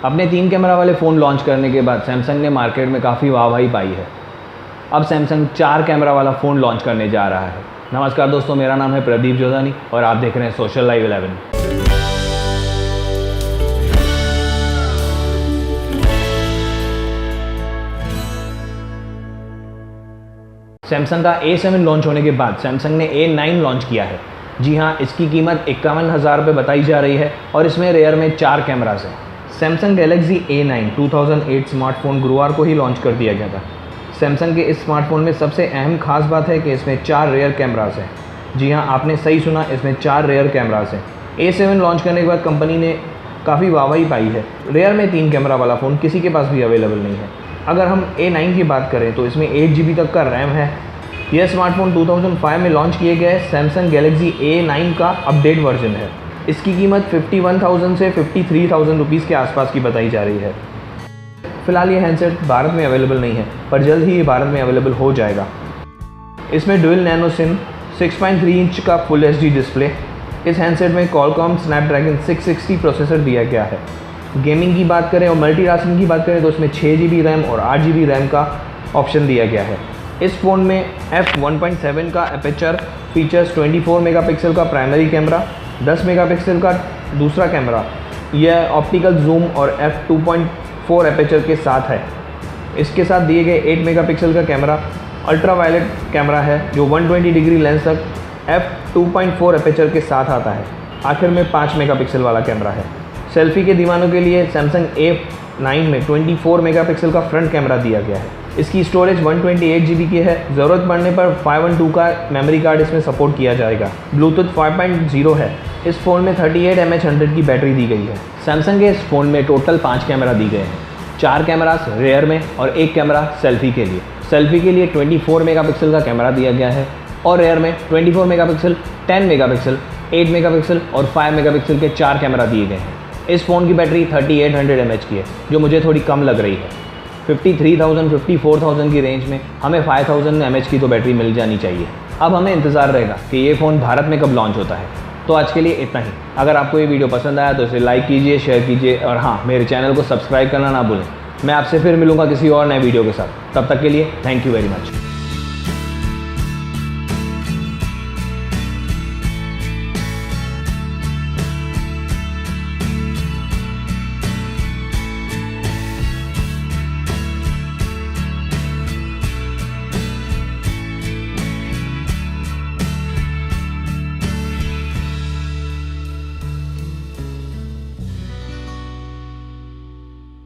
अपने 3 कैमरा वाले phone launch करने के बाद सैमसंग ने मार्केट में काफ़ी वाहवाही पाई है। अब सैमसंग 4 कैमरा वाला फ़ोन लॉन्च करने जा रहा है। नमस्कार दोस्तों, मेरा नाम है प्रदीप जोधानी और आप देख रहे हैं सोशल लाइव 11। सैमसंग का A7 लॉन्च होने के बाद सैमसंग ने A9 लॉन्च किया है। जी हाँ, इसकी कीमत 51,000 रुपये बताई जा रही है और इसमें रेयर में 4 कैमरास हैं। सैमसंग गैलेक्सी A9 2008 स्मार्टफोन गुरुवार को ही लॉन्च कर दिया गया था। सैमसंग के इस स्मार्टफोन में सबसे अहम खास बात है कि इसमें 4 रेयर कैमरास हैं। जी हाँ, आपने सही सुना, इसमें 4 रेयर कैमरास हैं। A7 लॉन्च करने के बाद कंपनी ने काफ़ी वाहवाही पाई है। रेयर में 3 कैमरा वाला फ़ोन किसी के पास भी अवेलेबल नहीं है। अगर हम A9 की बात करें तो इसमें 8 GB तक का रैम है। यह स्मार्टफोन 2005 में लॉन्च किए गए सैमसंग गैलेक्सी A9 का अपडेट वर्जन है। इसकी कीमत 51,000 से 53,000 रुपीज़ के आसपास की बताई जा रही है। फ़िलहाल ये हैंडसेट भारत में अवेलेबल नहीं है, पर जल्द ही ये भारत में अवेलेबल हो जाएगा। इसमें डुअल नैनो सिम, 6.3 इंच का फुल HD डिस्प्ले। इस हैंडसेट में Qualcomm Snapdragon 660 प्रोसेसर दिया गया है। गेमिंग की बात करें और मल्टीटास्किंग की बात करें तो इसमें 6 GB रैम और 8 GB रैम का ऑप्शन दिया गया है। इस फ़ोन में f1.7 का एपर्चर फीचर्स, 24 मेगापिक्सल का प्राइमरी कैमरा, 10 मेगापिक्सल का दूसरा कैमरा, यह ऑप्टिकल जूम और f2.4 एपर्चर के साथ है। इसके साथ दिए गए 8 मेगापिक्सल का कैमरा अल्ट्रा वायलेट कैमरा है जो 120 डिग्री लेंस तक f2.4 एपर्चर के साथ आता है। आखिर में 5 मेगापिक्सल वाला कैमरा है। सेल्फी के दीवानों के लिए सैमसंग A9 में 24 मेगापिक्सल का फ्रंट कैमरा दिया गया है। इसकी स्टोरेज 128 GB की है। ज़रूरत पड़ने पर 512 का मेमोरी कार्ड इसमें सपोर्ट किया जाएगा। ब्लूटूथ 5.0 है। इस फ़ोन में 38 mAh 100 की बैटरी दी गई है। सैमसंग के इस फ़ोन में टोटल 5 कैमरा दी गए हैं। 4 कैमरास रेयर में और 1 कैमरा सेल्फी के लिए। सेल्फी के लिए 24 मेगापिक्सल का कैमरा दिया गया है और रेयर में 24 मेगापिक्सल, 10 मेगापिक्सल, 8 मेगापिक्सल और 5 मेगापिक्सल के 4 कैमरा दिए गए हैं। इस फ़ोन की बैटरी 3800 mAh की है, जो मुझे थोड़ी कम लग रही है। 53,000 54,000 की रेंज में हमें 5000 mAh की तो बैटरी मिल जानी चाहिए। अब हमें इंतज़ार रहेगा कि ये फ़ोन भारत में कब लॉन्च होता है। तो आज के लिए इतना ही। अगर आपको ये वीडियो पसंद आया तो इसे लाइक कीजिए, शेयर कीजिए और हाँ, मेरे चैनल को सब्सक्राइब करना ना भूलें। मैं आपसे फिर मिलूँगा किसी और नए वीडियो के साथ। तब तक के लिए थैंक यू वेरी मच।